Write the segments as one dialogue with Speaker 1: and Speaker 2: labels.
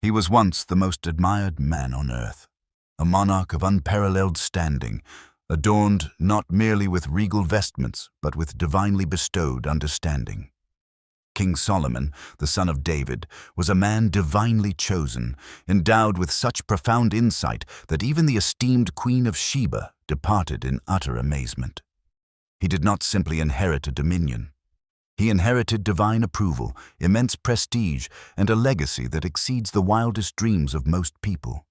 Speaker 1: He was once the most admired man on earth, a monarch of unparalleled standing, adorned not merely with regal vestments, but with divinely bestowed understanding. King Solomon, the son of David, was a man divinely chosen, endowed with such profound insight that even the esteemed Queen of Sheba departed in utter amazement. He did not simply inherit a dominion. He inherited divine approval, immense prestige, and a legacy that exceeds the wildest dreams of most people.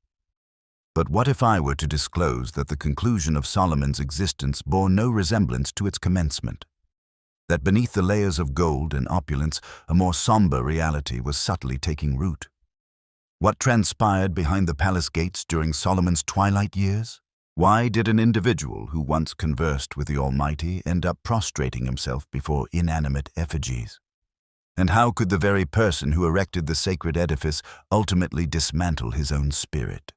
Speaker 1: But what if I were to disclose that the conclusion of Solomon's existence bore no resemblance to its commencement? That beneath the layers of gold and opulence, a more somber reality was subtly taking root? What transpired behind the palace gates during Solomon's twilight years? Why did an individual who once conversed with the Almighty end up prostrating himself before inanimate effigies? And how could the very person who erected the sacred edifice ultimately dismantle his own spirit?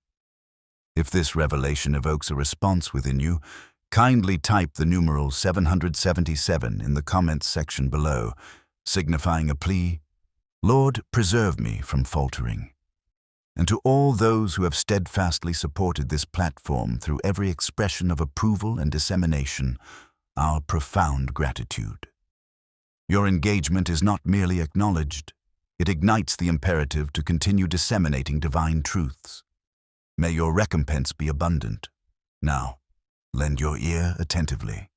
Speaker 1: If this revelation evokes a response within you, kindly type the numeral 777 in the comments section below, signifying a plea, "Lord, preserve me from faltering." And to all those who have steadfastly supported this platform through every expression of approval and dissemination, our profound gratitude. Your engagement is not merely acknowledged, it ignites the imperative to continue disseminating divine truths. May your recompense be abundant. Now, lend your ear attentively.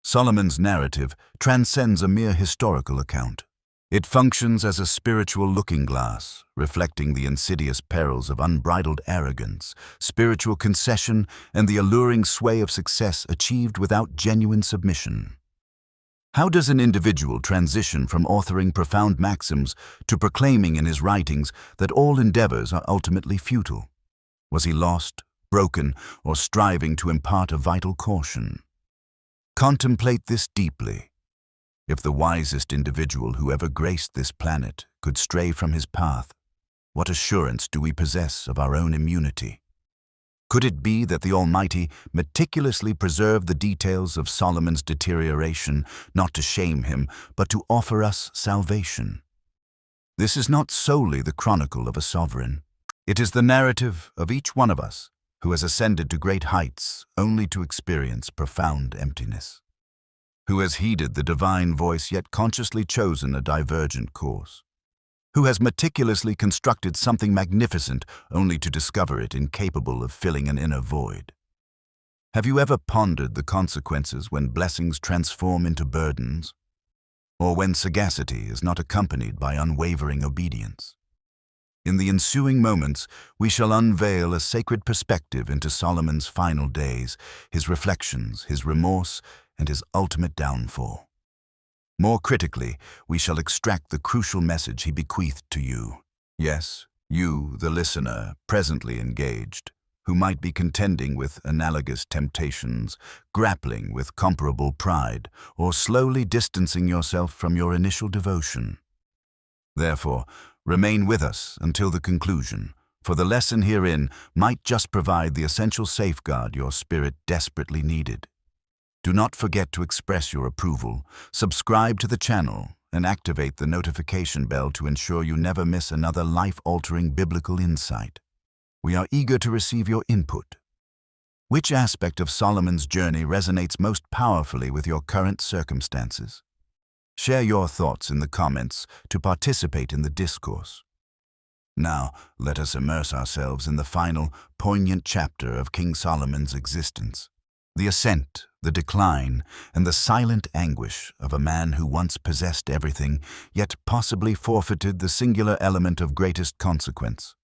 Speaker 1: Solomon's narrative transcends a mere historical account. It functions as a spiritual looking glass, reflecting the insidious perils of unbridled arrogance, spiritual concession, and the alluring sway of success achieved without genuine submission. How does an individual transition from authoring profound maxims to proclaiming in his writings that all endeavors are ultimately futile? Was he lost, broken, or striving to impart a vital caution? Contemplate this deeply. If the wisest individual who ever graced this planet could stray from his path, what assurance do we possess of our own immunity? Could it be that the Almighty meticulously preserved the details of Solomon's deterioration, not to shame him, but to offer us salvation? This is not solely the chronicle of a sovereign. It is the narrative of each one of us who has ascended to great heights only to experience profound emptiness, who has heeded the divine voice yet consciously chosen a divergent course, who has meticulously constructed something magnificent only to discover it incapable of filling an inner void. Have you ever pondered the consequences when blessings transform into burdens, or when sagacity is not accompanied by unwavering obedience? In the ensuing moments, we shall unveil a sacred perspective into Solomon's final days, his reflections, his remorse, and his ultimate downfall. More critically, we shall extract the crucial message he bequeathed to you. Yes, you, the listener, presently engaged, who might be contending with analogous temptations, grappling with comparable pride, or slowly distancing yourself from your initial devotion. Therefore, remain with us until the conclusion, for the lesson herein might just provide the essential safeguard your spirit desperately needed. Do not forget to express your approval, subscribe to the channel, and activate the notification bell to ensure you never miss another life-altering biblical insight. We are eager to receive your input. Which aspect of Solomon's journey resonates most powerfully with your current circumstances? Share your thoughts in the comments to participate in the discourse. Now, let us immerse ourselves in the final, poignant chapter of King Solomon's existence. The ascent, the decline, and the silent anguish of a man who once possessed everything, yet possibly forfeited the singular element of greatest consequence.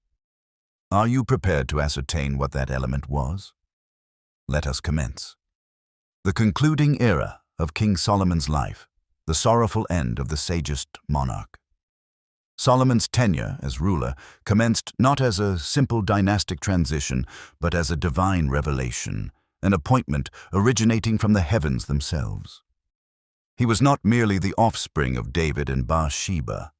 Speaker 1: Are you prepared to ascertain what that element was? Let us commence. The concluding era of King Solomon's life, the sorrowful end of the sagest monarch. Solomon's tenure as ruler commenced not as a simple dynastic transition, but as a divine revelation, an appointment originating from the heavens themselves. He was not merely the offspring of David and Bathsheba.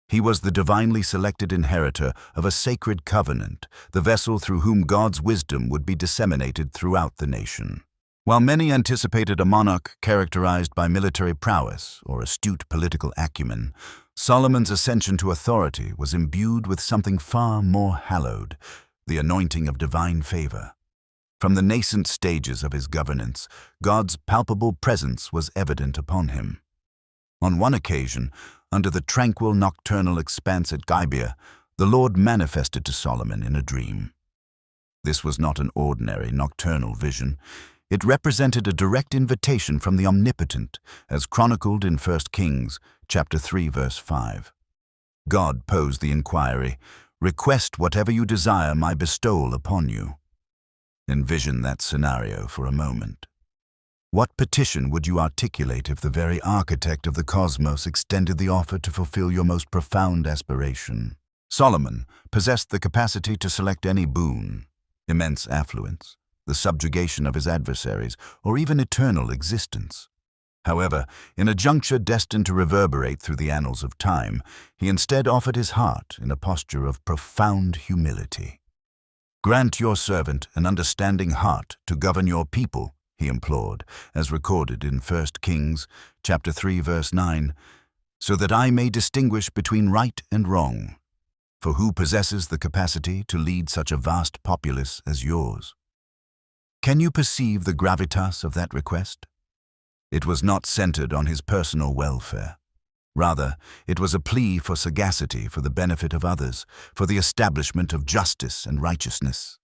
Speaker 1: He was the divinely selected inheritor of a sacred covenant, the vessel through whom God's wisdom would be disseminated throughout the nation. While many anticipated a monarch characterized by military prowess or astute political acumen, Solomon's ascension to authority was imbued with something far more hallowed, the anointing of divine favor. From the nascent stages of his governance, God's palpable presence was evident upon him. On one occasion, under the tranquil nocturnal expanse at Gibeah, the Lord manifested to Solomon in a dream. This was not an ordinary nocturnal vision. It represented a direct invitation from the Omnipotent, as chronicled in 1 Kings, chapter 3, verse 5. God posed the inquiry, "Request whatever you desire my bestowal upon you." Envision that scenario for a moment. What petition would you articulate if the very architect of the cosmos extended the offer to fulfill your most profound aspiration? Solomon possessed the capacity to select any boon: immense affluence, the subjugation of his adversaries, or even eternal existence. However, in a juncture destined to reverberate through the annals of time, he instead offered his heart in a posture of profound humility. "Grant your servant an understanding heart to govern your people," he implored, as recorded in 1 Kings, chapter 3, verse 9, "so that I may distinguish between right and wrong. For who possesses the capacity to lead such a vast populace as yours?" Can you perceive the gravitas of that request? It was not centered on his personal welfare. Rather, it was a plea for sagacity for the benefit of others, for the establishment of justice and righteousness.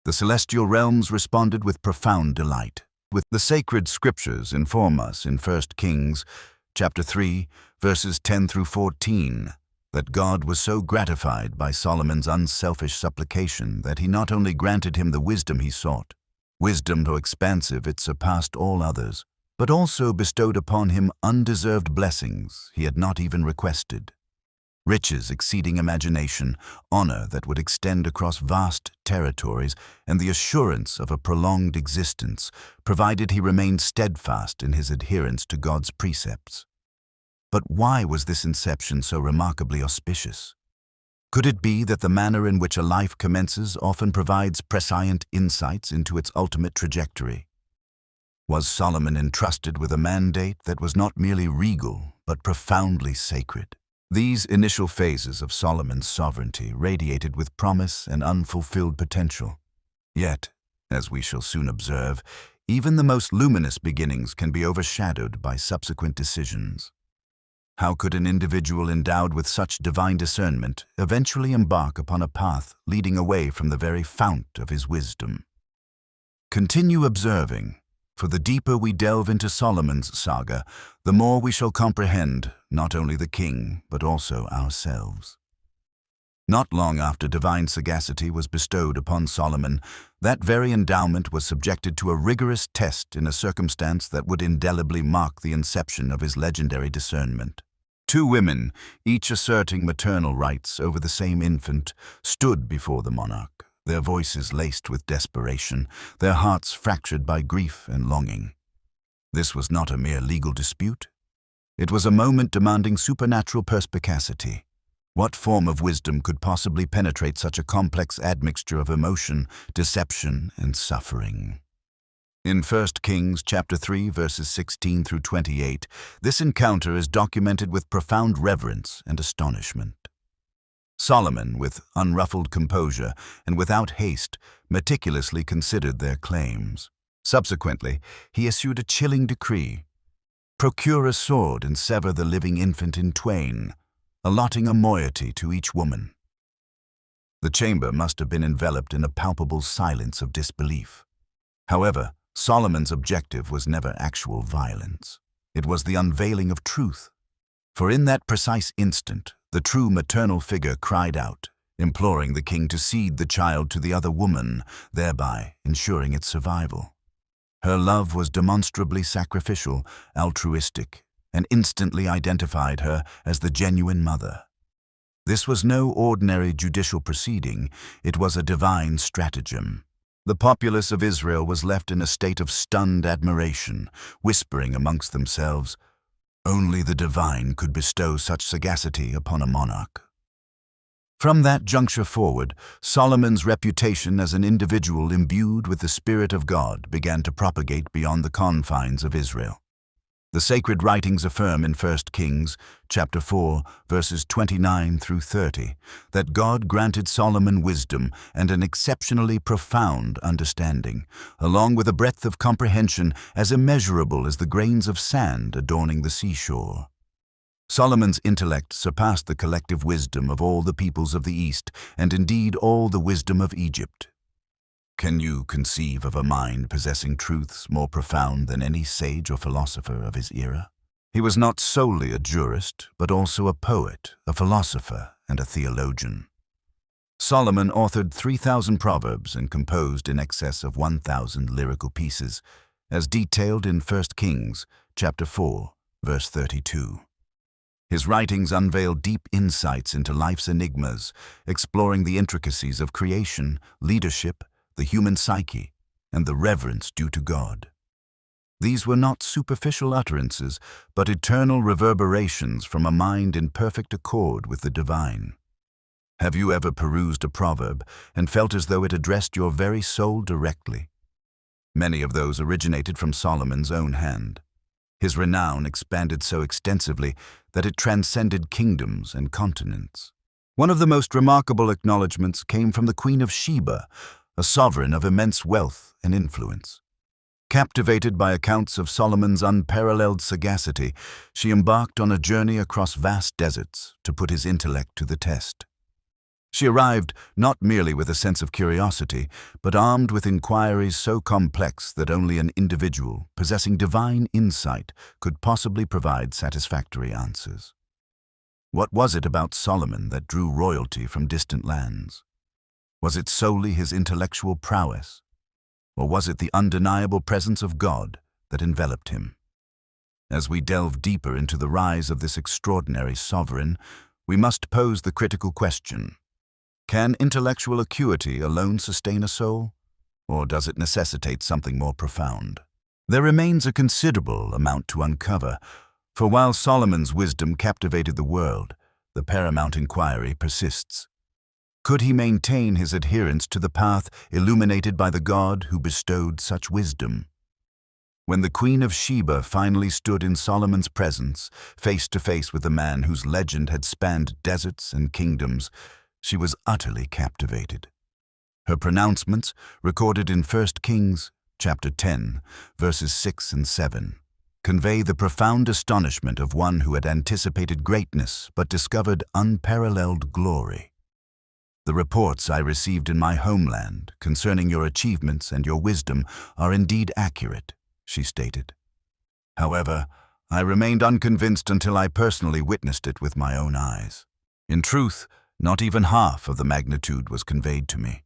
Speaker 1: The celestial realms responded with profound delight. The sacred scriptures inform us in 1 Kings, chapter 3, verses 10 through 14, that God was so gratified by Solomon's unselfish supplication that he not only granted him the wisdom he sought, wisdom so expansive it surpassed all others, but also bestowed upon him undeserved blessings he had not even requested. Riches exceeding imagination, honor that would extend across vast territories, and the assurance of a prolonged existence, provided he remained steadfast in his adherence to God's precepts. But why was this inception so remarkably auspicious? Could it be that the manner in which a life commences often provides prescient insights into its ultimate trajectory? Was Solomon entrusted with a mandate that was not merely regal, but profoundly sacred? These initial phases of Solomon's sovereignty radiated with promise and unfulfilled potential. Yet, as we shall soon observe, even the most luminous beginnings can be overshadowed by subsequent decisions. How could an individual endowed with such divine discernment eventually embark upon a path leading away from the very fount of his wisdom? Continue observing, for the deeper we delve into Solomon's saga, the more we shall comprehend not only the king, but also ourselves. Not long after divine sagacity was bestowed upon Solomon, that very endowment was subjected to a rigorous test in a circumstance that would indelibly mark the inception of his legendary discernment. Two women, each asserting maternal rights over the same infant, stood before the monarch, their voices laced with desperation, their hearts fractured by grief and longing. This was not a mere legal dispute. It was a moment demanding supernatural perspicacity. What form of wisdom could possibly penetrate such a complex admixture of emotion, deception, and suffering? In 1 Kings chapter 3, verses 16 through 28, this encounter is documented with profound reverence and astonishment. Solomon, with unruffled composure and without haste, meticulously considered their claims. Subsequently, he issued a chilling decree: "Procure a sword and sever the living infant in twain, allotting a moiety to each woman." The chamber must have been enveloped in a palpable silence of disbelief. However, Solomon's objective was never actual violence. It was the unveiling of truth. For in that precise instant, the true maternal figure cried out, imploring the king to cede the child to the other woman, thereby ensuring its survival. Her love was demonstrably sacrificial, altruistic, and instantly identified her as the genuine mother. This was no ordinary judicial proceeding, it was a divine stratagem. The populace of Israel was left in a state of stunned admiration, whispering amongst themselves, "Only the divine could bestow such sagacity upon a monarch." From that juncture forward, Solomon's reputation as an individual imbued with the Spirit of God began to propagate beyond the confines of Israel. The sacred writings affirm in 1 Kings, chapter 4, verses 29 through 30, that God granted Solomon wisdom and an exceptionally profound understanding, along with a breadth of comprehension as immeasurable as the grains of sand adorning the seashore. Solomon's intellect surpassed the collective wisdom of all the peoples of the East, and indeed all the wisdom of Egypt. Can you conceive of a mind possessing truths more profound than any sage or philosopher of his era? He was not solely a jurist, but also a poet, a philosopher, and a theologian. Solomon authored 3,000 proverbs and composed in excess of 1,000 lyrical pieces, as detailed in 1 Kings, chapter 4, verse 32. His writings unveil deep insights into life's enigmas, exploring the intricacies of creation, leadership, the human psyche, and the reverence due to God. These were not superficial utterances, but eternal reverberations from a mind in perfect accord with the divine. Have you ever perused a proverb and felt as though it addressed your very soul directly? Many of those originated from Solomon's own hand. His renown expanded so extensively that it transcended kingdoms and continents. One of the most remarkable acknowledgments came from the Queen of Sheba, a sovereign of immense wealth and influence. Captivated by accounts of Solomon's unparalleled sagacity, she embarked on a journey across vast deserts to put his intellect to the test. She arrived not merely with a sense of curiosity, but armed with inquiries so complex that only an individual possessing divine insight could possibly provide satisfactory answers. What was it about Solomon that drew royalty from distant lands? Was it solely his intellectual prowess, or was it the undeniable presence of God that enveloped him? As we delve deeper into the rise of this extraordinary sovereign, we must pose the critical question: can intellectual acuity alone sustain a soul, or does it necessitate something more profound? There remains a considerable amount to uncover, for while Solomon's wisdom captivated the world, the paramount inquiry persists. Could he maintain his adherence to the path illuminated by the God who bestowed such wisdom? When the Queen of Sheba finally stood in Solomon's presence, face to face with a man whose legend had spanned deserts and kingdoms, she was utterly captivated. Her pronouncements, recorded in 1 Kings, chapter 10, verses 6 and 7, convey the profound astonishment of one who had anticipated greatness but discovered unparalleled glory. The reports I received in my homeland concerning your achievements and your wisdom are indeed accurate, she stated. However, I remained unconvinced until I personally witnessed it with my own eyes. In truth, not even half of the magnitude was conveyed to me.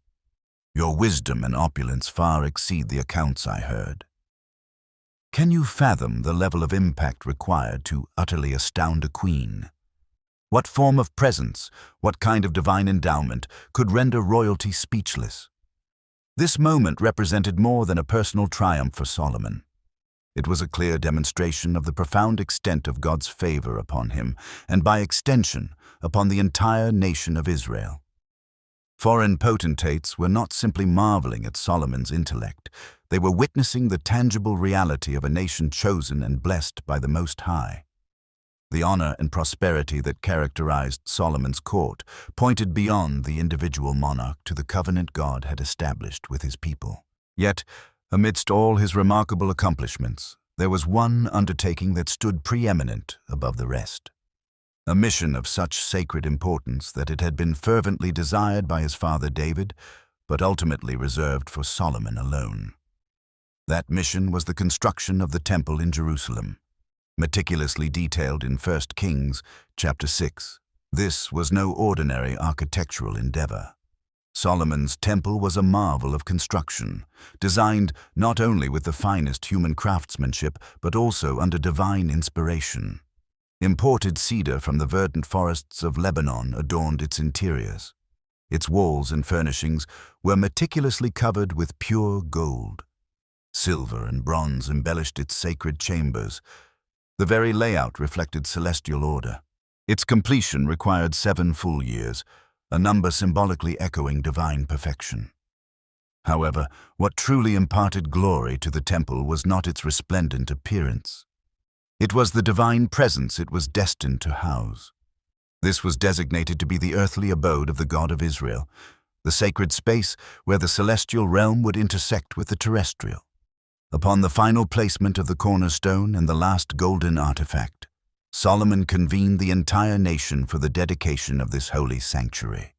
Speaker 1: Your wisdom and opulence far exceed the accounts I heard. Can you fathom the level of impact required to utterly astound a queen? What form of presence, what kind of divine endowment could render royalty speechless? This moment represented more than a personal triumph for Solomon. It was a clear demonstration of the profound extent of God's favor upon him, and by extension, upon the entire nation of Israel. Foreign potentates were not simply marveling at Solomon's intellect, they were witnessing the tangible reality of a nation chosen and blessed by the Most High. The honor and prosperity that characterized Solomon's court pointed beyond the individual monarch to the covenant God had established with his people. Yet, amidst all his remarkable accomplishments, there was one undertaking that stood preeminent above the rest. A mission of such sacred importance that it had been fervently desired by his father David, but ultimately reserved for Solomon alone. That mission was the construction of the temple in Jerusalem, meticulously detailed in 1 Kings, chapter 6. This was no ordinary architectural endeavor. Solomon's temple was a marvel of construction, designed not only with the finest human craftsmanship, but also under divine inspiration. Imported cedar from the verdant forests of Lebanon adorned its interiors. Its walls and furnishings were meticulously covered with pure gold. Silver and bronze embellished its sacred chambers. The very layout reflected celestial order. Its completion required 7 full years, a number symbolically echoing divine perfection. However, what truly imparted glory to the temple was not its resplendent appearance. It was the divine presence it was destined to house. This was designated to be the earthly abode of the God of Israel, the sacred space where the celestial realm would intersect with the terrestrial. Upon the final placement of the cornerstone and the last golden artifact, Solomon convened the entire nation for the dedication of this holy sanctuary.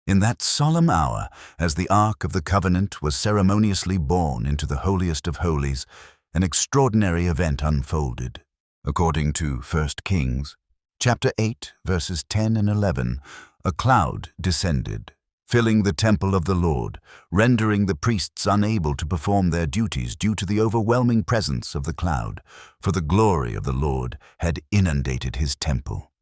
Speaker 1: In that solemn hour, as the Ark of the Covenant was ceremoniously borne into the holiest of holies, an extraordinary event unfolded. According to 1 Kings, chapter 8, verses 10 and 11, a cloud descended, filling the temple of the Lord, rendering the priests unable to perform their duties due to the overwhelming presence of the cloud, for the glory of the Lord had inundated his temple.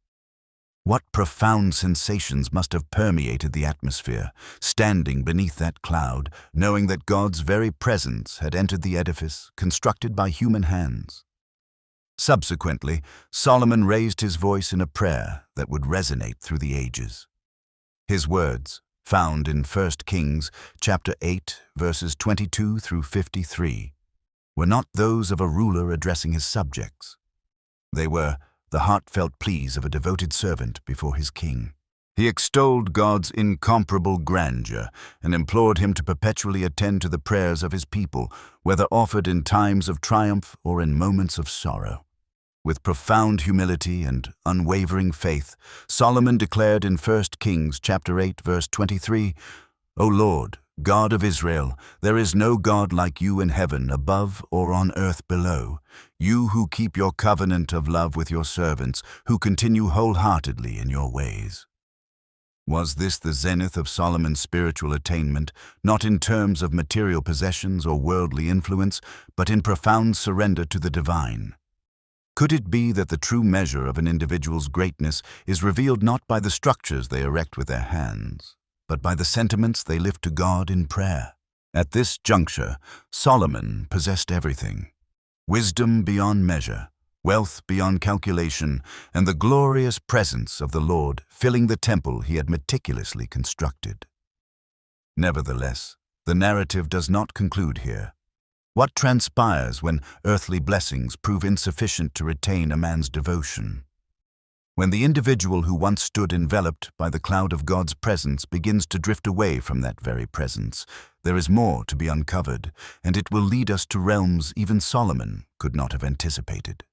Speaker 1: What profound sensations must have permeated the atmosphere, standing beneath that cloud, knowing that God's very presence had entered the edifice constructed by human hands. Subsequently, Solomon raised his voice in a prayer that would resonate through the ages. His words, found in 1 Kings chapter 8, verses 22 through 53, were not those of a ruler addressing his subjects. They were the heartfelt pleas of a devoted servant before his king. He extolled God's incomparable grandeur and implored him to perpetually attend to the prayers of his people, whether offered in times of triumph or in moments of sorrow. With profound humility and unwavering faith, Solomon declared in 1 Kings chapter 8, verse 23, "O Lord, God of Israel, there is no God like you in heaven above or on earth below, you who keep your covenant of love with your servants, who continue wholeheartedly in your ways." Was this the zenith of Solomon's spiritual attainment, not in terms of material possessions or worldly influence, but in profound surrender to the divine? Could it be that the true measure of an individual's greatness is revealed not by the structures they erect with their hands, but by the sentiments they lift to God in prayer? At this juncture, Solomon possessed everything: wisdom beyond measure, wealth beyond calculation, and the glorious presence of the Lord filling the temple he had meticulously constructed. Nevertheless, the narrative does not conclude here. What transpires when earthly blessings prove insufficient to retain a man's devotion? When the individual who once stood enveloped by the cloud of God's presence begins to drift away from that very presence, there is more to be uncovered, and it will lead us to realms even Solomon could not have anticipated.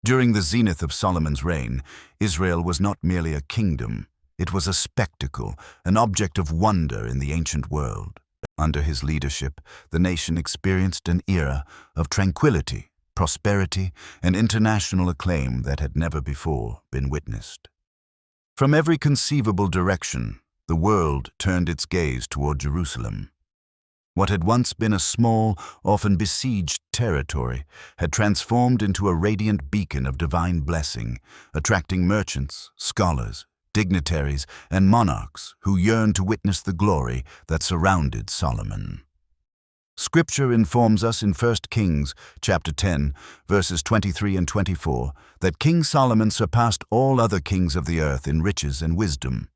Speaker 1: During the zenith of Solomon's reign, Israel was not merely a kingdom, it was a spectacle, an object of wonder in the ancient world. Under his leadership, the nation experienced an era of tranquility, prosperity, and international acclaim that had never before been witnessed. From every conceivable direction, the world turned its gaze toward Jerusalem. What had once been a small, often besieged territory had transformed into a radiant beacon of divine blessing, attracting merchants, scholars, dignitaries, and monarchs who yearned to witness the glory that surrounded Solomon. Scripture informs us in 1 Kings chapter 10, verses 23 and 24, that King Solomon surpassed all other kings of the earth in riches and wisdom.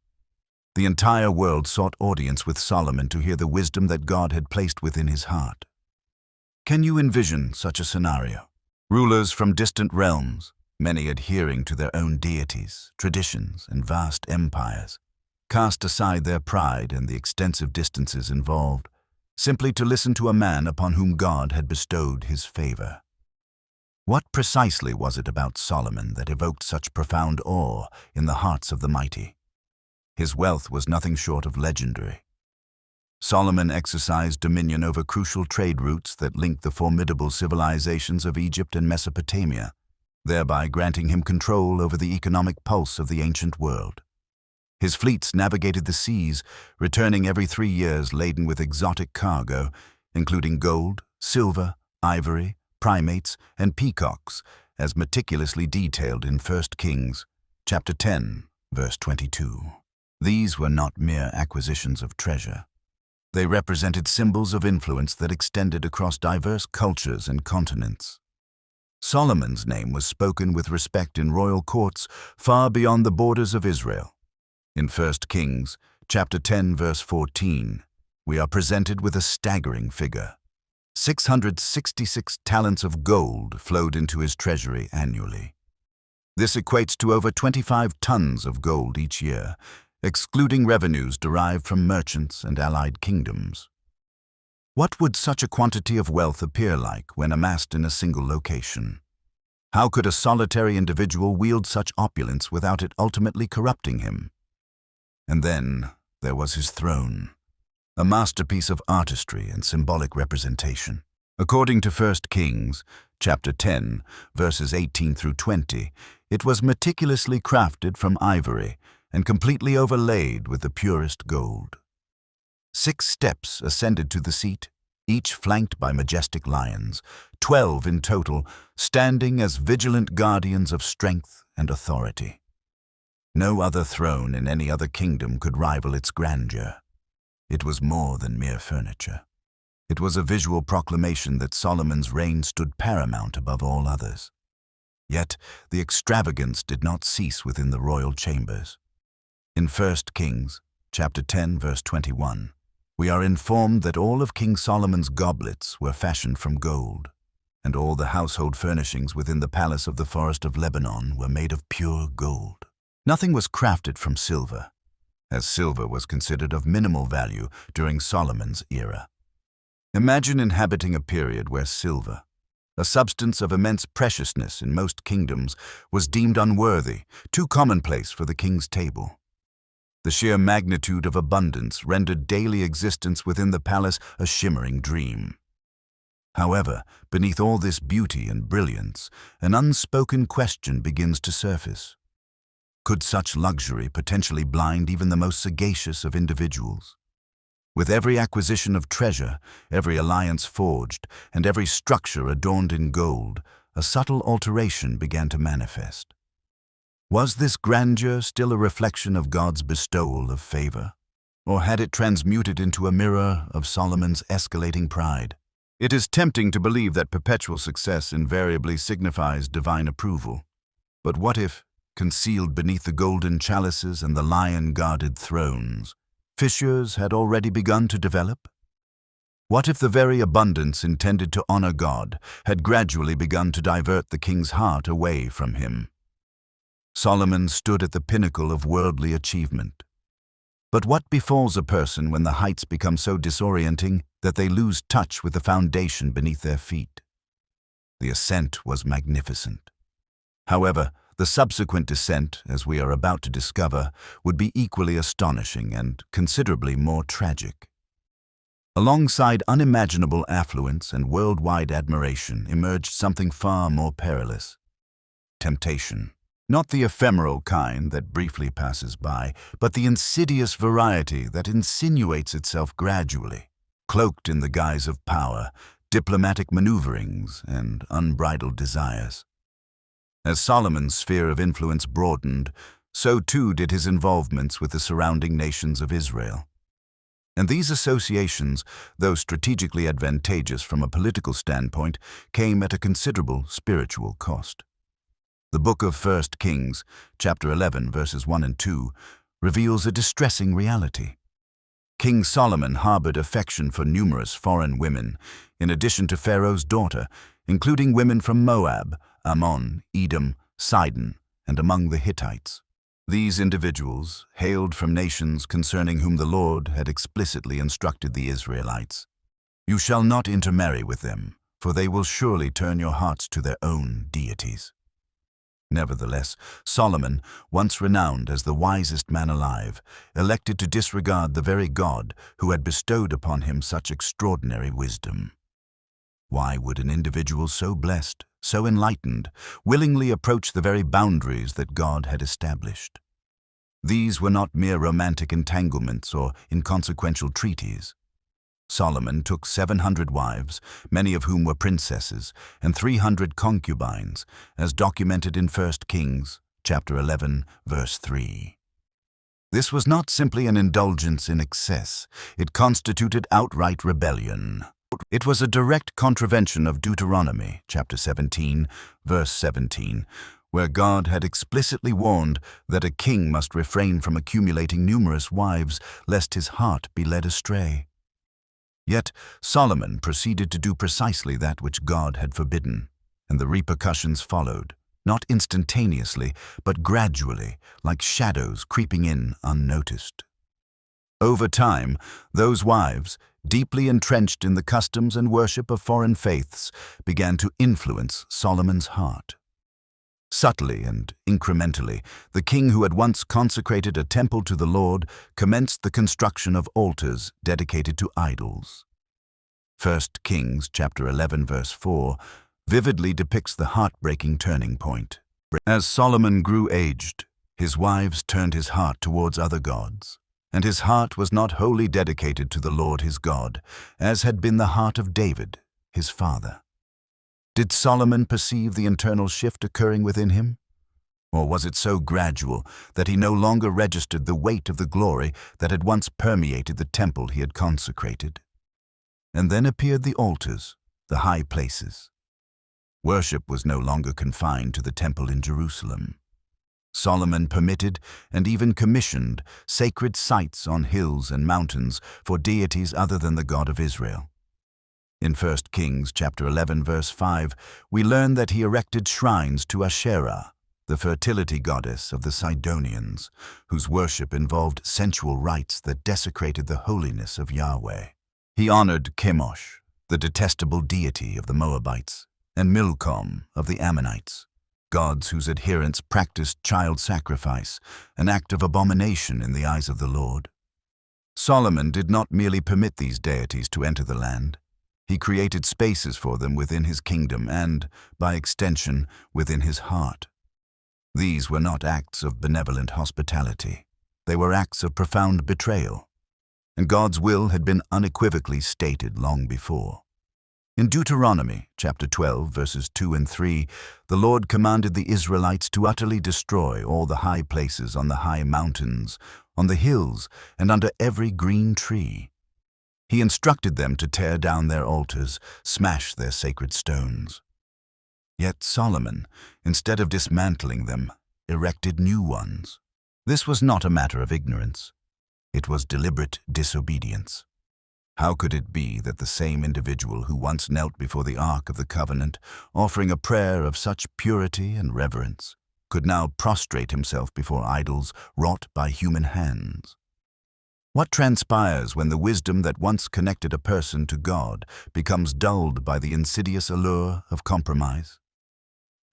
Speaker 1: The entire world sought audience with Solomon to hear the wisdom that God had placed within his heart. Can you envision such a scenario? Rulers from distant realms, many adhering to their own deities, traditions, and vast empires, cast aside their pride and the extensive distances involved, simply to listen to a man upon whom God had bestowed his favor. What precisely was it about Solomon that evoked such profound awe in the hearts of the mighty? His wealth was nothing short of legendary. Solomon exercised dominion over crucial trade routes that linked the formidable civilizations of Egypt and Mesopotamia, thereby granting him control over the economic pulse of the ancient world. His fleets navigated the seas, returning every 3 years laden with exotic cargo, including gold, silver, ivory, primates, and peacocks, as meticulously detailed in 1 Kings chapter 10, verse 22. These were not mere acquisitions of treasure. They represented symbols of influence that extended across diverse cultures and continents. Solomon's name was spoken with respect in royal courts far beyond the borders of Israel. In 1 Kings chapter 10, verse 14, we are presented with a staggering figure. 666 talents of gold flowed into his treasury annually. This equates to over 25 tons of gold each year, excluding revenues derived from merchants and allied kingdoms. What would such a quantity of wealth appear like when amassed in a single location? How could a solitary individual wield such opulence without it ultimately corrupting him? And then there was his throne, a masterpiece of artistry and symbolic representation. According to 1 Kings, chapter 10, verses 18 through 20, it was meticulously crafted from ivory and completely overlaid with the purest gold. 6 steps ascended to the seat, each flanked by majestic lions, 12 in total, standing as vigilant guardians of strength and authority. No other throne in any other kingdom could rival its grandeur. It was more than mere furniture. It was a visual proclamation that Solomon's reign stood paramount above all others. Yet the extravagance did not cease within the royal chambers. In 1 Kings, chapter 10, verse 21, we are informed that all of King Solomon's goblets were fashioned from gold, and all the household furnishings within the palace of the forest of Lebanon were made of pure gold. Nothing was crafted from silver, as silver was considered of minimal value during Solomon's era. Imagine inhabiting a period where silver, a substance of immense preciousness in most kingdoms, was deemed unworthy, too commonplace for the king's table. The sheer magnitude of abundance rendered daily existence within the palace a shimmering dream. However, beneath all this beauty and brilliance, an unspoken question begins to surface. Could such luxury potentially blind even the most sagacious of individuals? With every acquisition of treasure, every alliance forged, and every structure adorned in gold, a subtle alteration began to manifest. Was this grandeur still a reflection of God's bestowal of favor, or had it transmuted into a mirror of Solomon's escalating pride? It is tempting to believe that perpetual success invariably signifies divine approval. But what if, concealed beneath the golden chalices and the lion-guarded thrones, fissures had already begun to develop? What if the very abundance intended to honor God had gradually begun to divert the king's heart away from him? Solomon stood at the pinnacle of worldly achievement. But what befalls a person when the heights become so disorienting that they lose touch with the foundation beneath their feet? The ascent was magnificent. However, the subsequent descent, as we are about to discover, would be equally astonishing and considerably more tragic. Alongside unimaginable affluence and worldwide admiration emerged something far more perilous: temptation. Not the ephemeral kind that briefly passes by, but the insidious variety that insinuates itself gradually, cloaked in the guise of power, diplomatic maneuverings, and unbridled desires. As Solomon's sphere of influence broadened, so too did his involvements with the surrounding nations of Israel. And these associations, though strategically advantageous from a political standpoint, came at a considerable spiritual cost. The book of 1 Kings, chapter 11, verses 1 and 2, reveals a distressing reality. King Solomon harbored affection for numerous foreign women, in addition to Pharaoh's daughter, including women from Moab, Ammon, Edom, Sidon, and among the Hittites. These individuals hailed from nations concerning whom the Lord had explicitly instructed the Israelites. You shall not intermarry with them, for they will surely turn your hearts to their own deities. Nevertheless, Solomon, once renowned as the wisest man alive, elected to disregard the very God who had bestowed upon him such extraordinary wisdom. Why would an individual so blessed, so enlightened, willingly approach the very boundaries that God had established? These were not mere romantic entanglements or inconsequential treaties. Solomon took 700 wives, many of whom were princesses, and 300 concubines, as documented in 1 Kings, chapter 11, verse 3. This was not simply an indulgence in excess, it constituted outright rebellion. It was a direct contravention of Deuteronomy, chapter 17, verse 17, where God had explicitly warned that a king must refrain from accumulating numerous wives, lest his heart be led astray. Yet Solomon proceeded to do precisely that which God had forbidden, and the repercussions followed, not instantaneously, but gradually, like shadows creeping in unnoticed. Over time, those wives, deeply entrenched in the customs and worship of foreign faiths, began to influence Solomon's heart. Subtly and incrementally, the king who had once consecrated a temple to the Lord commenced the construction of altars dedicated to idols. 1 Kings chapter 11 verse 4 vividly depicts the heartbreaking turning point. As Solomon grew aged, his wives turned his heart towards other gods, and his heart was not wholly dedicated to the Lord his God, as had been the heart of David, his father. Did Solomon perceive the internal shift occurring within him? Or was it so gradual that he no longer registered the weight of the glory that had once permeated the temple he had consecrated? And then appeared the altars, the high places. Worship was no longer confined to the temple in Jerusalem. Solomon permitted and even commissioned sacred sites on hills and mountains for deities other than the God of Israel. In 1 Kings chapter 11 verse 5, we learn that he erected shrines to Asherah, the fertility goddess of the Sidonians, whose worship involved sensual rites that desecrated the holiness of Yahweh. He honored Chemosh, the detestable deity of the Moabites, and Milcom of the Ammonites, gods whose adherents practiced child sacrifice, an act of abomination in the eyes of the Lord. Solomon did not merely permit these deities to enter the land. He created spaces for them within his kingdom and, by extension, within his heart. These were not acts of benevolent hospitality. They were acts of profound betrayal. And God's will had been unequivocally stated long before. In Deuteronomy chapter 12, verses 2 and 3, the Lord commanded the Israelites to utterly destroy all the high places on the high mountains, on the hills, and under every green tree. He instructed them to tear down their altars, smash their sacred stones. Yet Solomon, instead of dismantling them, erected new ones. This was not a matter of ignorance. It was deliberate disobedience. How could it be that the same individual who once knelt before the Ark of the Covenant, offering a prayer of such purity and reverence, could now prostrate himself before idols wrought by human hands? What transpires when the wisdom that once connected a person to God becomes dulled by the insidious allure of compromise?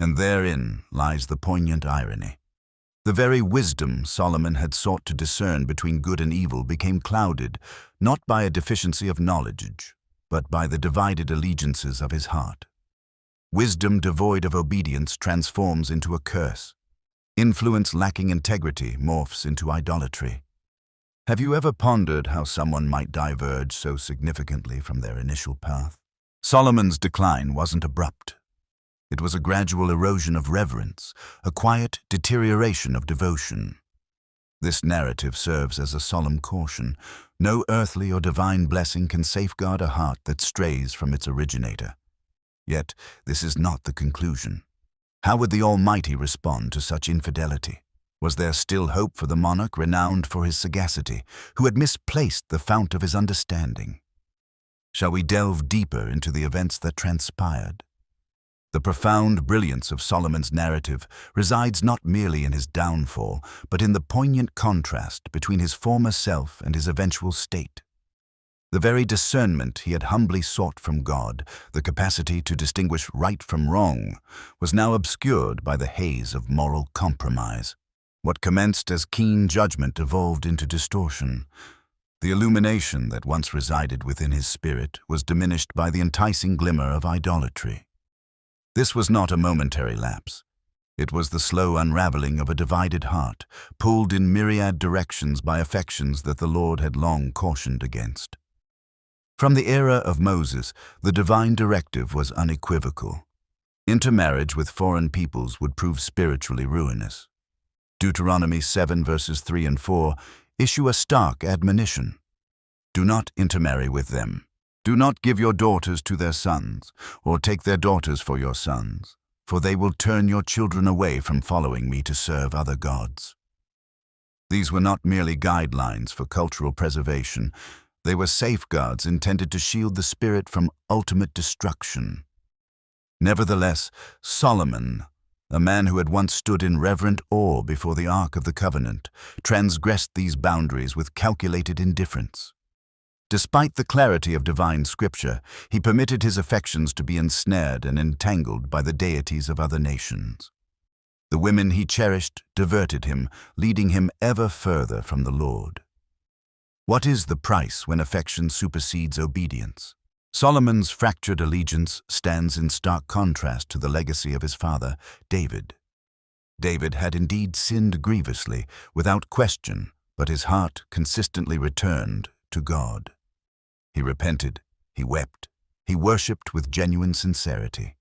Speaker 1: And therein lies the poignant irony. The very wisdom Solomon had sought to discern between good and evil became clouded, not by a deficiency of knowledge, but by the divided allegiances of his heart. Wisdom devoid of obedience transforms into a curse. Influence lacking integrity morphs into idolatry. Have you ever pondered how someone might diverge so significantly from their initial path? Solomon's decline wasn't abrupt. It was a gradual erosion of reverence, a quiet deterioration of devotion. This narrative serves as a solemn caution. No earthly or divine blessing can safeguard a heart that strays from its originator. Yet, this is not the conclusion. How would the Almighty respond to such infidelity? Was there still hope for the monarch renowned for his sagacity, who had misplaced the fount of his understanding? Shall we delve deeper into the events that transpired? The profound brilliance of Solomon's narrative resides not merely in his downfall, but in the poignant contrast between his former self and his eventual state. The very discernment he had humbly sought from God, the capacity to distinguish right from wrong, was now obscured by the haze of moral compromise. What commenced as keen judgment evolved into distortion. The illumination that once resided within his spirit was diminished by the enticing glimmer of idolatry. This was not a momentary lapse. It was the slow unraveling of a divided heart, pulled in myriad directions by affections that the Lord had long cautioned against. From the era of Moses, the divine directive was unequivocal. Intermarriage with foreign peoples would prove spiritually ruinous. Deuteronomy 7 verses 3 and 4 issue a stark admonition. Do not intermarry with them. Do not give your daughters to their sons, or take their daughters for your sons, for they will turn your children away from following me to serve other gods. These were not merely guidelines for cultural preservation, They were safeguards intended to shield the spirit from ultimate destruction. Nevertheless, Solomon, a man who had once stood in reverent awe before the Ark of the Covenant, transgressed these boundaries with calculated indifference. Despite the clarity of divine scripture, he permitted his affections to be ensnared and entangled by the deities of other nations. The women he cherished diverted him, leading him ever further from the Lord. What is the price when affection supersedes obedience? Solomon's fractured allegiance stands in stark contrast to the legacy of his father, David. David had indeed sinned grievously, without question, but his heart consistently returned to God. He repented, he wept, he worshipped with genuine sincerity.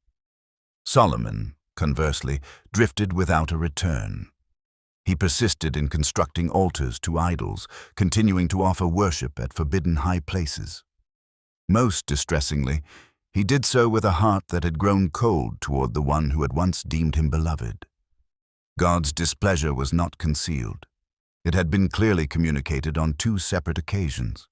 Speaker 1: Solomon, conversely, drifted without a return. He persisted in constructing altars to idols, continuing to offer worship at forbidden high places. Most distressingly, he did so with a heart that had grown cold toward the one who had once deemed him beloved. God's displeasure was not concealed. It had been clearly communicated on two separate occasions.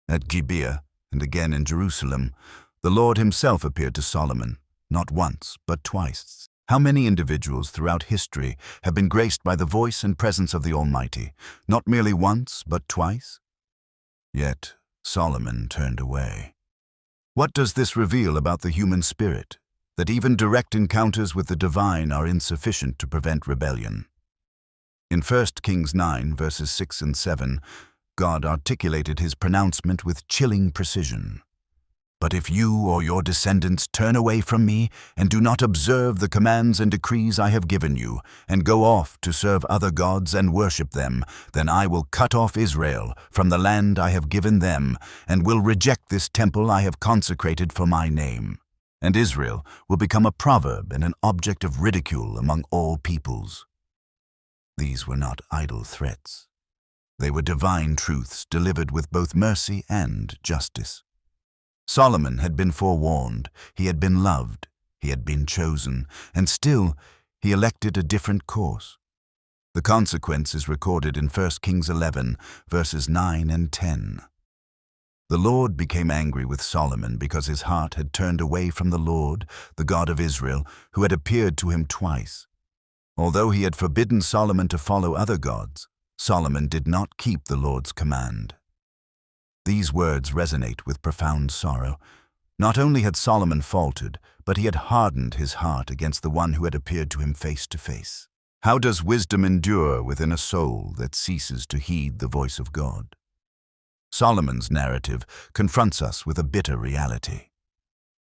Speaker 1: At Gibeah, and again in Jerusalem, the Lord himself appeared to Solomon, not once, but twice. How many individuals throughout history have been graced by the voice and presence of the Almighty, not merely once, but twice? Yet Solomon turned away. What does this reveal about the human spirit? That even direct encounters with the divine are insufficient to prevent rebellion. In 1 Kings 9, verses 6 and 7, God articulated his pronouncement with chilling precision. But if you or your descendants turn away from me and do not observe the commands and decrees I have given you, and go off to serve other gods and worship them, then I will cut off Israel from the land I have given them, and will reject this temple I have consecrated for my name. And Israel will become a proverb and an object of ridicule among all peoples. These were not idle threats. They were divine truths delivered with both mercy and justice. Solomon had been forewarned, he had been loved, he had been chosen, and still he elected a different course. The consequence is recorded in 1 Kings 11, verses 9 and 10. The Lord became angry with Solomon because his heart had turned away from the Lord, the God of Israel, who had appeared to him twice. Although he had forbidden Solomon to follow other gods, Solomon did not keep the Lord's command. These words resonate with profound sorrow. Not only had Solomon faltered, but he had hardened his heart against the one who had appeared to him face to face. How does wisdom endure within a soul that ceases to heed the voice of God? Solomon's narrative confronts us with a bitter reality.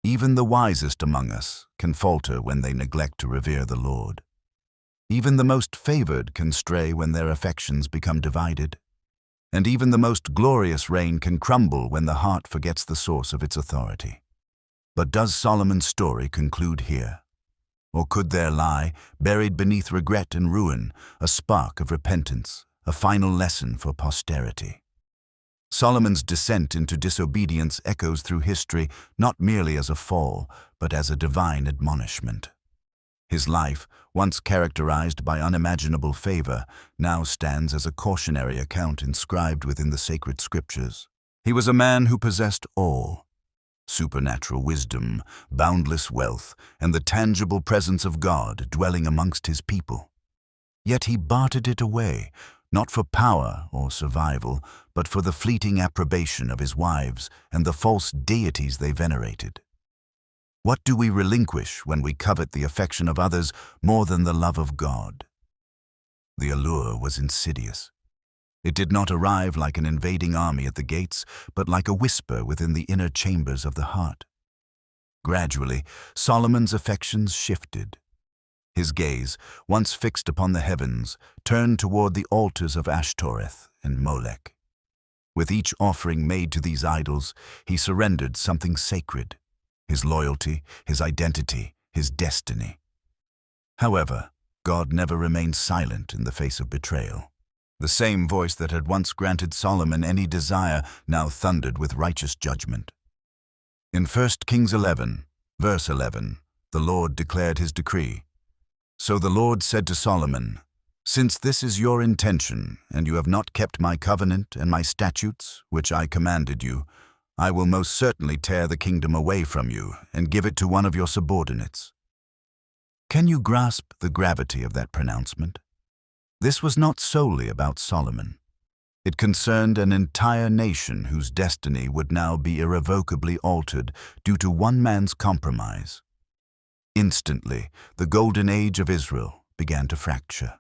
Speaker 1: Even the wisest among us can falter when they neglect to revere the Lord. Even the most favored can stray when their affections become divided. And even the most glorious reign can crumble when the heart forgets the source of its authority. But does Solomon's story conclude here? Or could there lie, buried beneath regret and ruin, a spark of repentance, a final lesson for posterity? Solomon's descent into disobedience echoes through history not merely as a fall, but as a divine admonishment. His life, once characterized by unimaginable favor, now stands as a cautionary account inscribed within the sacred scriptures. He was a man who possessed all: supernatural wisdom, boundless wealth, and the tangible presence of God dwelling amongst his people. Yet he bartered it away, not for power or survival, but for the fleeting approbation of his wives and the false deities they venerated. What do we relinquish when we covet the affection of others more than the love of God? The allure was insidious. It did not arrive like an invading army at the gates, but like a whisper within the inner chambers of the heart. Gradually, Solomon's affections shifted. His gaze, once fixed upon the heavens, turned toward the altars of Ashtoreth and Molech. With each offering made to these idols, he surrendered something sacred: his loyalty, his identity, his destiny. However, God never remained silent in the face of betrayal. The same voice that had once granted Solomon any desire now thundered with righteous judgment. In 1 Kings 11, verse 11, the Lord declared his decree. So the Lord said to Solomon, Since this is your intention, and you have not kept my covenant and my statutes, which I commanded you, I will most certainly tear the kingdom away from you and give it to one of your subordinates." Can you grasp the gravity of that pronouncement? This was not solely about Solomon. It concerned an entire nation whose destiny would now be irrevocably altered due to one man's compromise. Instantly, the golden age of Israel began to fracture.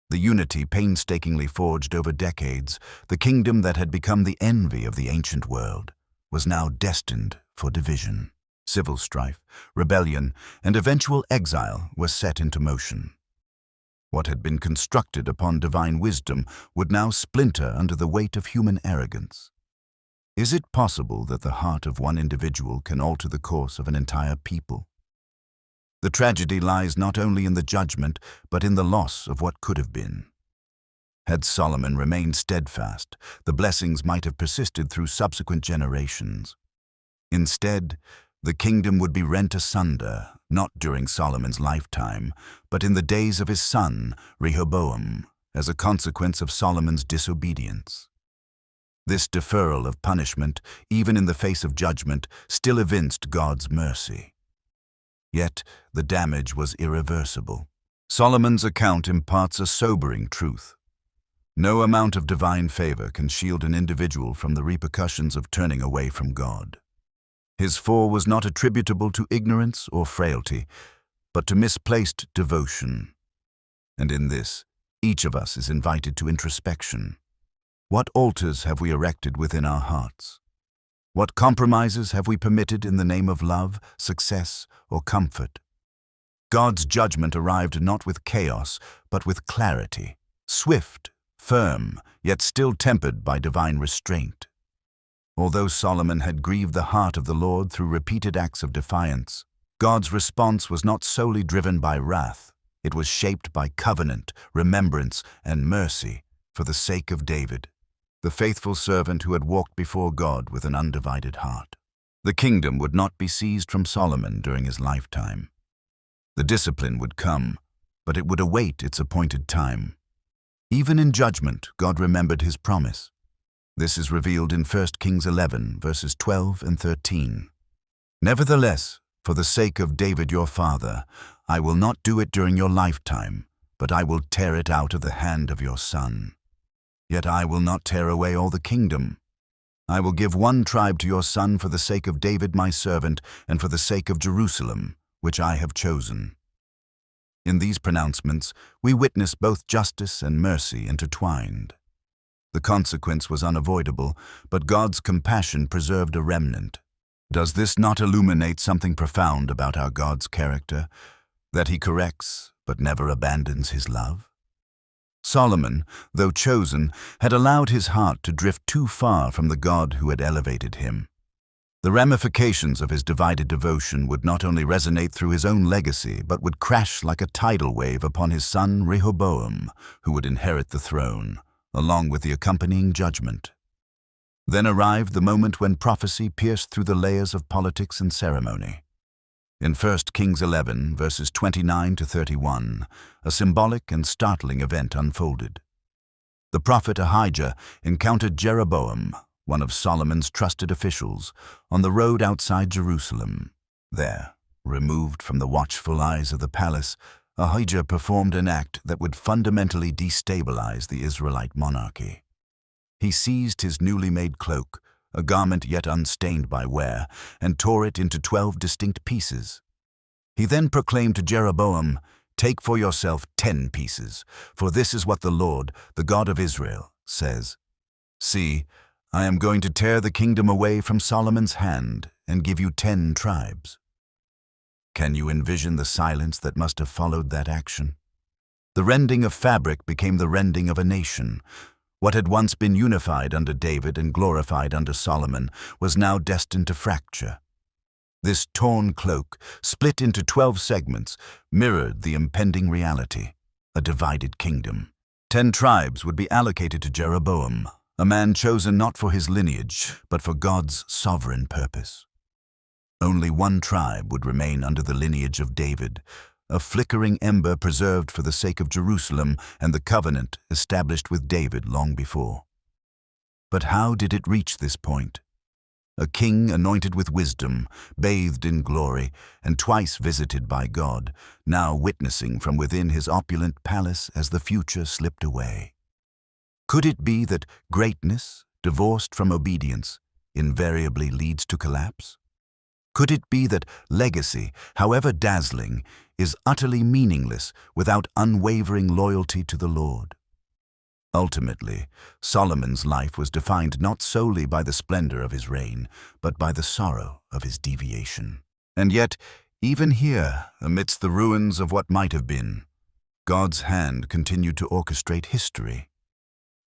Speaker 1: The unity painstakingly forged over decades, the kingdom that had become the envy of the ancient world, was now destined for division. Civil strife, rebellion, and eventual exile were set into motion. What had been constructed upon divine wisdom would now splinter under the weight of human arrogance. Is it possible that the heart of one individual can alter the course of an entire people? The tragedy lies not only in the judgment, but in the loss of what could have been. Had Solomon remained steadfast, the blessings might have persisted through subsequent generations. Instead, the kingdom would be rent asunder, not during Solomon's lifetime, but in the days of his son, Rehoboam, as a consequence of Solomon's disobedience. This deferral of punishment, even in the face of judgment, still evinced God's mercy. Yet the damage was irreversible. Solomon's account imparts a sobering truth. No amount of divine favor can shield an individual from the repercussions of turning away from God. His fall was not attributable to ignorance or frailty, but to misplaced devotion. And in this, each of us is invited to introspection. What altars have we erected within our hearts? What compromises have we permitted in the name of love, success, or comfort? God's judgment arrived not with chaos, but with clarity, swift, firm, yet still tempered by divine restraint. Although Solomon had grieved the heart of the Lord through repeated acts of defiance, God's response was not solely driven by wrath. It was shaped by covenant, remembrance, and mercy for the sake of David, the faithful servant who had walked before God with an undivided heart. The kingdom would not be seized from Solomon during his lifetime. The discipline would come, but it would await its appointed time. Even in judgment, God remembered his promise. This is revealed in 1 Kings 11, verses 12 and 13. "Nevertheless, for the sake of David your father, I will not do it during your lifetime, but I will tear it out of the hand of your son. Yet I will not tear away all the kingdom. I will give one tribe to your son for the sake of David my servant and for the sake of Jerusalem, which I have chosen." In these pronouncements, we witness both justice and mercy intertwined. The consequence was unavoidable, but God's compassion preserved a remnant. Does this not illuminate something profound about our God's character, that he corrects but never abandons his love? Solomon, though chosen, had allowed his heart to drift too far from the God who had elevated him. The ramifications of his divided devotion would not only resonate through his own legacy, but would crash like a tidal wave upon his son Rehoboam, who would inherit the throne, along with the accompanying judgment. Then arrived the moment when prophecy pierced through the layers of politics and ceremony. In 1 Kings 11, verses 29 to 31, a symbolic and startling event unfolded. The prophet Ahijah encountered Jeroboam, one of Solomon's trusted officials, on the road outside Jerusalem. There, removed from the watchful eyes of the palace, Ahijah performed an act that would fundamentally destabilize the Israelite monarchy. He seized his newly made cloak, a garment yet unstained by wear, and tore it into 12 distinct pieces. He then proclaimed to Jeroboam, "Take for yourself 10 pieces, for this is what the Lord, the God of Israel, says. See, I am going to tear the kingdom away from Solomon's hand and give you 10 tribes." Can you envision the silence that must have followed that action? The rending of fabric became the rending of a nation. What had once been unified under David and glorified under Solomon was now destined to fracture. This torn cloak, split into 12 segments, mirrored the impending reality, a divided kingdom. 10 tribes would be allocated to Jeroboam, a man chosen not for his lineage, but for God's sovereign purpose. Only one tribe would remain under the lineage of David, a flickering ember preserved for the sake of Jerusalem and the covenant established with David long before. But how did it reach this point? A king anointed with wisdom, bathed in glory, and twice visited by God, now witnessing from within his opulent palace as the future slipped away. Could it be that greatness, divorced from obedience, invariably leads to collapse? Could it be that legacy, however dazzling, is utterly meaningless without unwavering loyalty to the Lord? Ultimately, Solomon's life was defined not solely by the splendor of his reign, but by the sorrow of his deviation. And yet, even here, amidst the ruins of what might have been, God's hand continued to orchestrate history.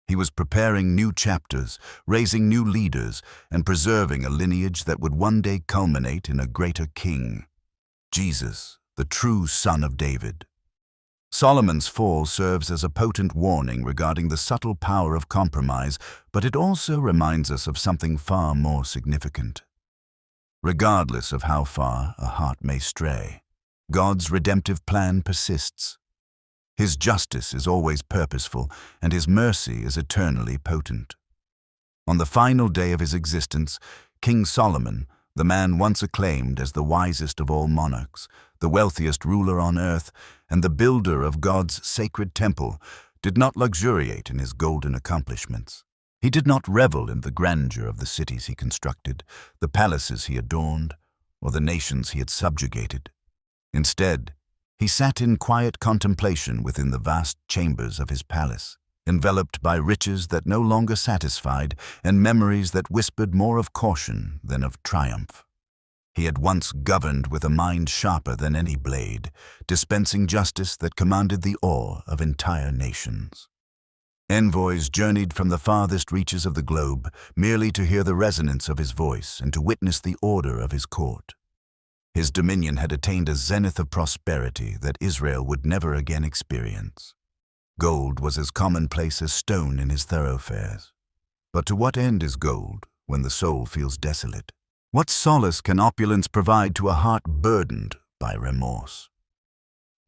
Speaker 1: He was preparing new chapters, raising new leaders, and preserving a lineage that would one day culminate in a greater king, Jesus, the true son of David. Solomon's fall serves as a potent warning regarding the subtle power of compromise, but it also reminds us of something far more significant. Regardless of how far a heart may stray, God's redemptive plan persists. His justice is always purposeful, and his mercy is eternally potent. On the final day of his existence, King Solomon, the man once acclaimed as the wisest of all monarchs, the wealthiest ruler on earth, and the builder of God's sacred temple, did not luxuriate in his golden accomplishments. He did not revel in the grandeur of the cities he constructed, the palaces he adorned, or the nations he had subjugated. Instead, he sat in quiet contemplation within the vast chambers of his palace, enveloped by riches that no longer satisfied and memories that whispered more of caution than of triumph. He had once governed with a mind sharper than any blade, dispensing justice that commanded the awe of entire nations. Envoys journeyed from the farthest reaches of the globe merely to hear the resonance of his voice and to witness the order of his court. His dominion had attained a zenith of prosperity that Israel would never again experience. Gold was as commonplace as stone in his thoroughfares. But to what end is gold when the soul feels desolate? What solace can opulence provide to a heart burdened by remorse?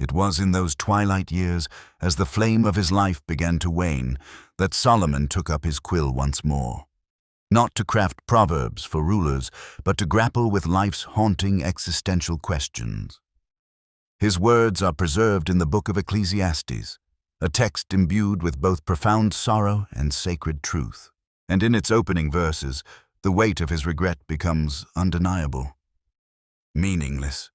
Speaker 1: It was in those twilight years, as the flame of his life began to wane, that Solomon took up his quill once more. Not to craft proverbs for rulers, but to grapple with life's haunting existential questions. His words are preserved in the book of Ecclesiastes, a text imbued with both profound sorrow and sacred truth. And in its opening verses, the weight of his regret becomes undeniable. Meaningless,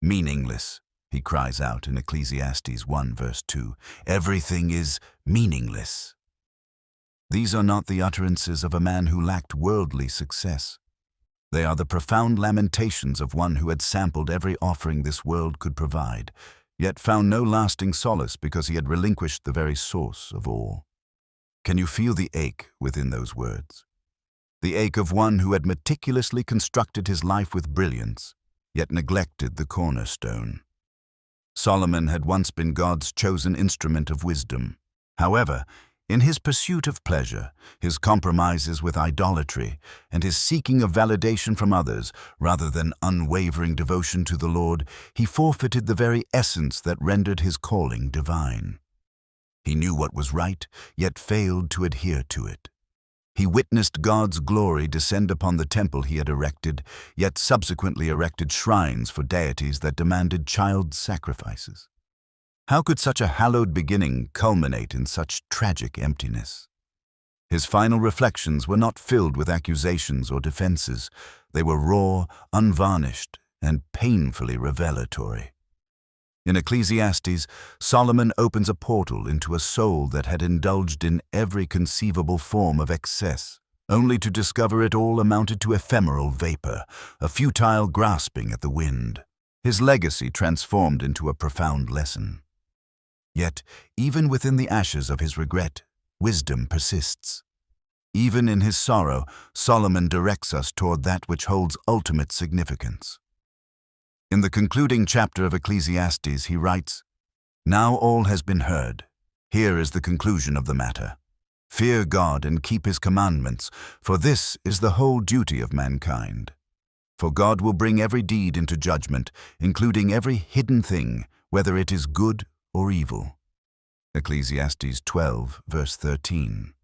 Speaker 1: meaningless, he cries out in Ecclesiastes 1 verse 2. Everything is meaningless. These are not the utterances of a man who lacked worldly success. They are the profound lamentations of one who had sampled every offering this world could provide, yet found no lasting solace because he had relinquished the very source of all. Can you feel the ache within those words? The ache of one who had meticulously constructed his life with brilliance, yet neglected the cornerstone. Solomon had once been God's chosen instrument of wisdom. However, in his pursuit of pleasure, his compromises with idolatry, and his seeking of validation from others rather than unwavering devotion to the Lord, he forfeited the very essence that rendered his calling divine. He knew what was right, yet failed to adhere to it. He witnessed God's glory descend upon the temple he had erected, yet subsequently erected shrines for deities that demanded child sacrifices. How could such a hallowed beginning culminate in such tragic emptiness? His final reflections were not filled with accusations or defenses. They were raw, unvarnished, and painfully revelatory. In Ecclesiastes, Solomon opens a portal into a soul that had indulged in every conceivable form of excess, only to discover it all amounted to ephemeral vapor, a futile grasping at the wind. His legacy transformed into a profound lesson. Yet, even within the ashes of his regret, wisdom persists. Even in his sorrow, Solomon directs us toward that which holds ultimate significance. In the concluding chapter of Ecclesiastes, he writes, "Now all has been heard. Here is the conclusion of the matter. Fear God and keep his commandments, for this is the whole duty of mankind. For God will bring every deed into judgment, including every hidden thing, whether it is good or evil. Ecclesiastes 12, verse 13.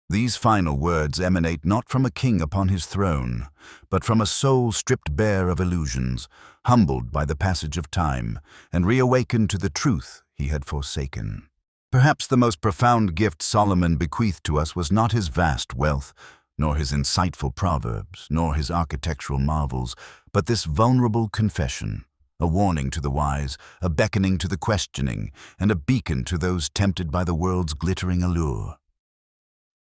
Speaker 1: These final words emanate not from a king upon his throne, but from a soul stripped bare of illusions, humbled by the passage of time, and reawakened to the truth he had forsaken. Perhaps the most profound gift Solomon bequeathed to us was not his vast wealth, nor his insightful proverbs, nor his architectural marvels, but this vulnerable confession, a warning to the wise, a beckoning to the questioning, and a beacon to those tempted by the world's glittering allure.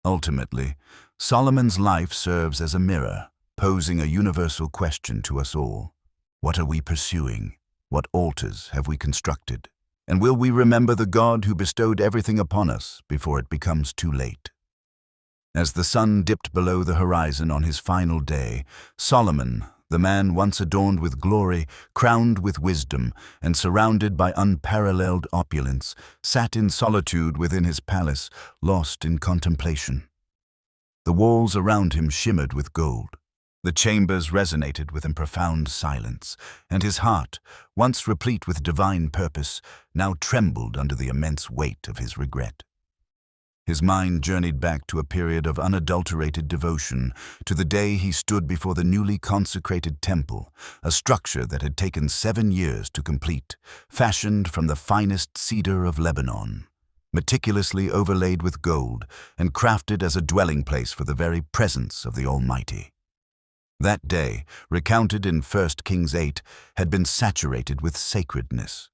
Speaker 1: Ultimately, Solomon's life serves as a mirror, posing a universal question to us all. What are we pursuing? What altars have we constructed? And will we remember the God who bestowed everything upon us before it becomes too late? As the sun dipped below the horizon on his final day, Solomon, the man once adorned with glory, crowned with wisdom, and surrounded by unparalleled opulence, sat in solitude within his palace, lost in contemplation. The walls around him shimmered with gold. The chambers resonated with a profound silence, and his heart, once replete with divine purpose, now trembled under the immense weight of his regret. His mind journeyed back to a period of unadulterated devotion, to the day he stood before the newly consecrated temple, a structure that had taken 7 years to complete, fashioned from the finest cedar of Lebanon, meticulously overlaid with gold, and crafted as a dwelling place for the very presence of the Almighty. That day, recounted in 1 Kings 8, had been saturated with sacredness.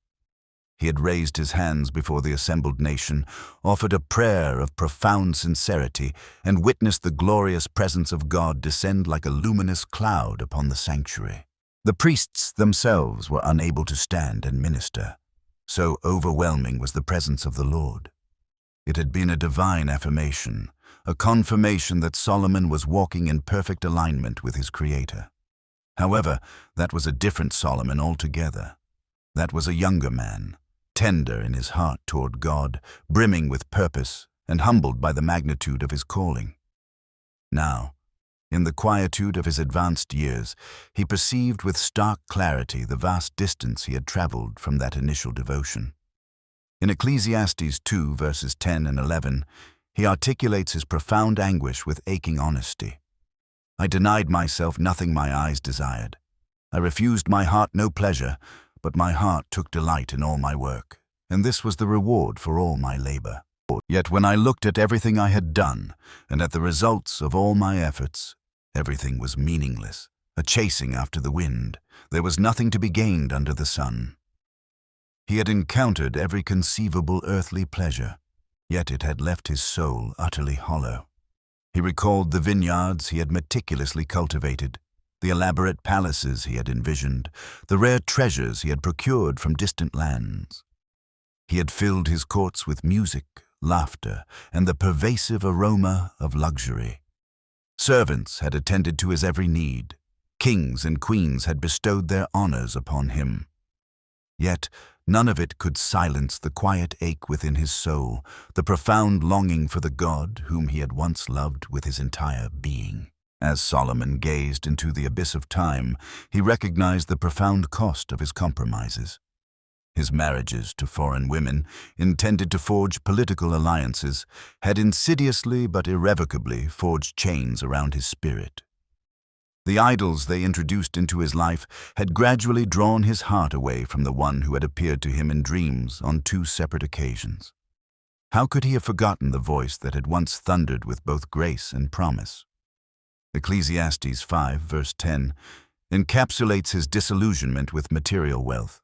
Speaker 1: He had raised his hands before the assembled nation, offered a prayer of profound sincerity, and witnessed the glorious presence of God descend like a luminous cloud upon the sanctuary. The priests themselves were unable to stand and minister, so overwhelming was the presence of the Lord. It had been a divine affirmation, a confirmation that Solomon was walking in perfect alignment with his Creator. However, that was a different Solomon altogether. That was a younger man, tender in his heart toward God, brimming with purpose, and humbled by the magnitude of his calling. Now, in the quietude of his advanced years, he perceived with stark clarity the vast distance he had traveled from that initial devotion. In Ecclesiastes 2, verses 10 and 11, he articulates his profound anguish with aching honesty. I denied myself nothing my eyes desired. I refused my heart no pleasure, but my heart took delight in all my work, and this was the reward for all my labor. Yet when I looked at everything I had done, and at the results of all my efforts, everything was meaningless, a chasing after the wind. There was nothing to be gained under the sun. He had encountered every conceivable earthly pleasure, yet it had left his soul utterly hollow. He recalled the vineyards he had meticulously cultivated, the elaborate palaces he had envisioned, the rare treasures he had procured from distant lands. He had filled his courts with music, laughter, and the pervasive aroma of luxury. Servants had attended to his every need. Kings and queens had bestowed their honors upon him. Yet none of it could silence the quiet ache within his soul, the profound longing for the God whom he had once loved with his entire being. As Solomon gazed into the abyss of time, he recognized the profound cost of his compromises. His marriages to foreign women, intended to forge political alliances, had insidiously but irrevocably forged chains around his spirit. The idols they introduced into his life had gradually drawn his heart away from the one who had appeared to him in dreams on 2 separate occasions. How could he have forgotten the voice that had once thundered with both grace and promise? Ecclesiastes 5, verse 10, encapsulates his disillusionment with material wealth.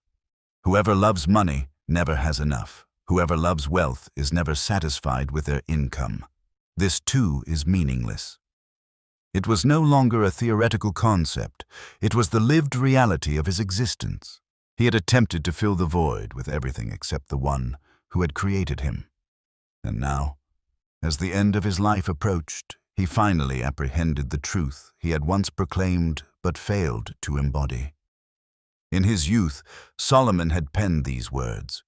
Speaker 1: Whoever loves money never has enough. Whoever loves wealth is never satisfied with their income. This too is meaningless. It was no longer a theoretical concept. It was the lived reality of his existence. He had attempted to fill the void with everything except the one who had created him. And now, as the end of his life approached, he finally apprehended the truth he had once proclaimed but failed to embody. In his youth, Solomon had penned these words,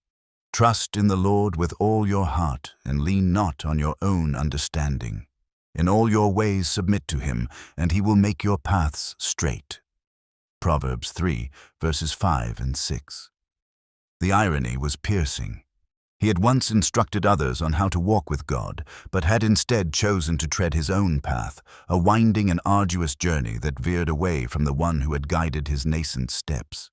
Speaker 1: "Trust in the Lord with all your heart, and lean not on your own understanding. In all your ways submit to him, and he will make your paths straight." Proverbs 3, verses 5 and 6. The irony was piercing. He had once instructed others on how to walk with God, but had instead chosen to tread his own path, a winding and arduous journey that veered away from the one who had guided his nascent steps.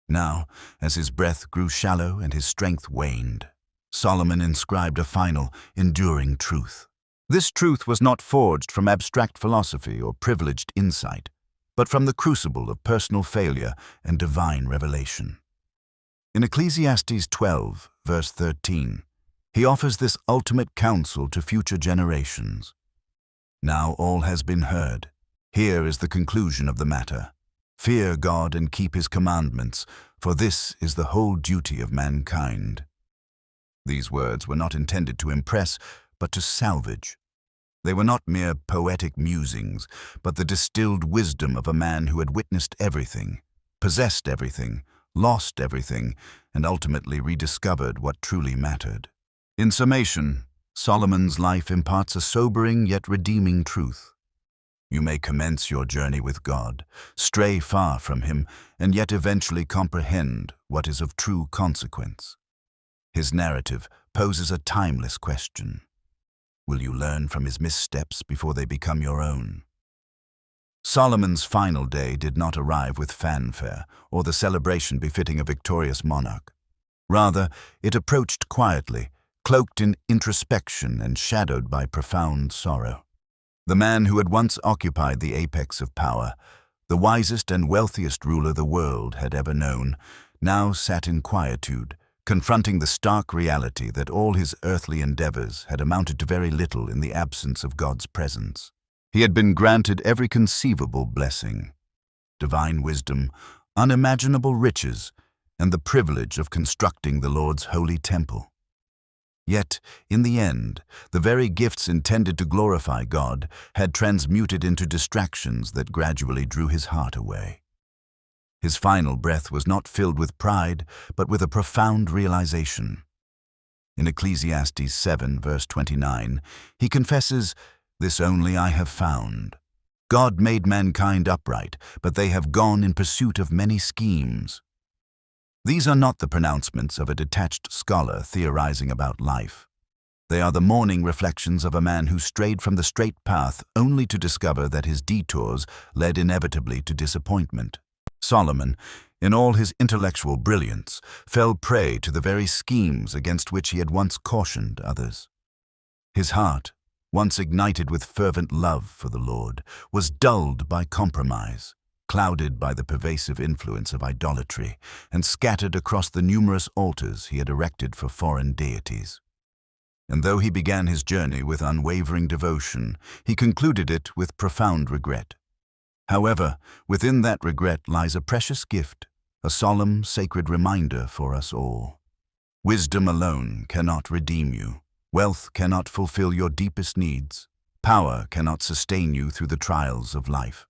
Speaker 1: Now, as his breath grew shallow and his strength waned, Solomon inscribed a final, enduring truth. This truth was not forged from abstract philosophy or privileged insight, but from the crucible of personal failure and divine revelation. In Ecclesiastes 12, verse 13, he offers this ultimate counsel to future generations. Now all has been heard. Here is the conclusion of the matter. Fear God and keep his commandments, for this is the whole duty of mankind. These words were not intended to impress, but to salvage. They were not mere poetic musings, but the distilled wisdom of a man who had witnessed everything, possessed everything, lost everything, and ultimately rediscovered what truly mattered. In summation, Solomon's life imparts a sobering yet redeeming truth. You may commence your journey with God, stray far from him, and yet eventually comprehend what is of true consequence. His narrative poses a timeless question. Will you learn from his missteps before they become your own? Solomon's final day did not arrive with fanfare or the celebration befitting a victorious monarch. Rather, it approached quietly, cloaked in introspection and shadowed by profound sorrow. The man who had once occupied the apex of power, the wisest and wealthiest ruler the world had ever known, now sat in quietude, confronting the stark reality that all his earthly endeavors had amounted to very little in the absence of God's presence. He had been granted every conceivable blessing, divine wisdom, unimaginable riches, and the privilege of constructing the Lord's holy temple. Yet, in the end, the very gifts intended to glorify God had transmuted into distractions that gradually drew his heart away. His final breath was not filled with pride, but with a profound realization. In Ecclesiastes 7, verse 29, he confesses, "This only I have found. God made mankind upright, but they have gone in pursuit of many schemes." These are not the pronouncements of a detached scholar theorizing about life. They are the mourning reflections of a man who strayed from the straight path only to discover that his detours led inevitably to disappointment. Solomon, in all his intellectual brilliance, fell prey to the very schemes against which he had once cautioned others. His heart, once ignited with fervent love for the Lord, was dulled by compromise, clouded by the pervasive influence of idolatry, and scattered across the numerous altars he had erected for foreign deities. And though he began his journey with unwavering devotion, he concluded it with profound regret. However, within that regret lies a precious gift, a solemn, sacred reminder for us all. Wisdom alone cannot redeem you. Wealth cannot fulfill your deepest needs. Power cannot sustain you through the trials of life.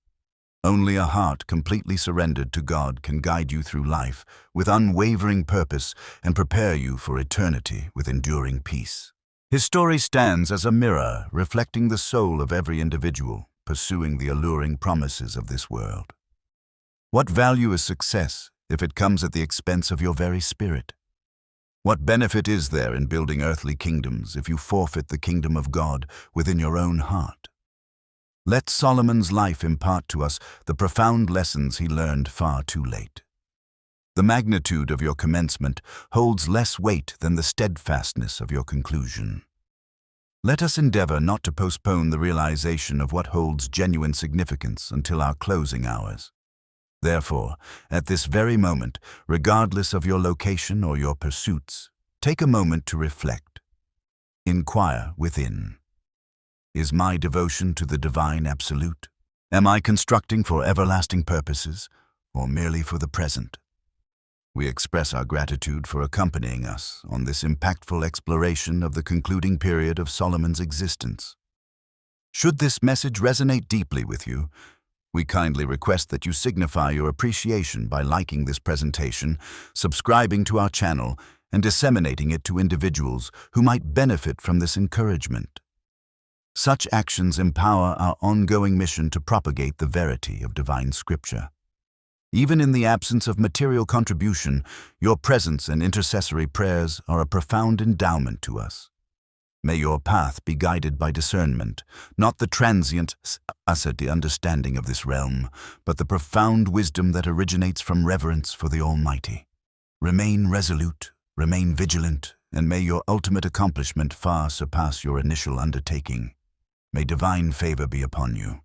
Speaker 1: Only a heart completely surrendered to God can guide you through life with unwavering purpose and prepare you for eternity with enduring peace. His story stands as a mirror reflecting the soul of every individual pursuing the alluring promises of this world. What value is success if it comes at the expense of your very spirit? What benefit is there in building earthly kingdoms if you forfeit the kingdom of God within your own heart? Let Solomon's life impart to us the profound lessons he learned far too late. The magnitude of your commencement holds less weight than the steadfastness of your conclusion. Let us endeavor not to postpone the realization of what holds genuine significance until our closing hours. Therefore, at this very moment, regardless of your location or your pursuits, take a moment to reflect. Inquire within. Is my devotion to the divine absolute? Am I constructing for everlasting purposes, or merely for the present? We express our gratitude for accompanying us on this impactful exploration of the concluding period of Solomon's existence. Should this message resonate deeply with you, we kindly request that you signify your appreciation by liking this presentation, subscribing to our channel, and disseminating it to individuals who might benefit from this encouragement. Such actions empower our ongoing mission to propagate the verity of divine Scripture. Even in the absence of material contribution, your presence and intercessory prayers are a profound endowment to us. May your path be guided by discernment, not the transient scarcity understanding of this realm, but the profound wisdom that originates from reverence for the Almighty. Remain resolute, remain vigilant, and may your ultimate accomplishment far surpass your initial undertaking. May divine favor be upon you.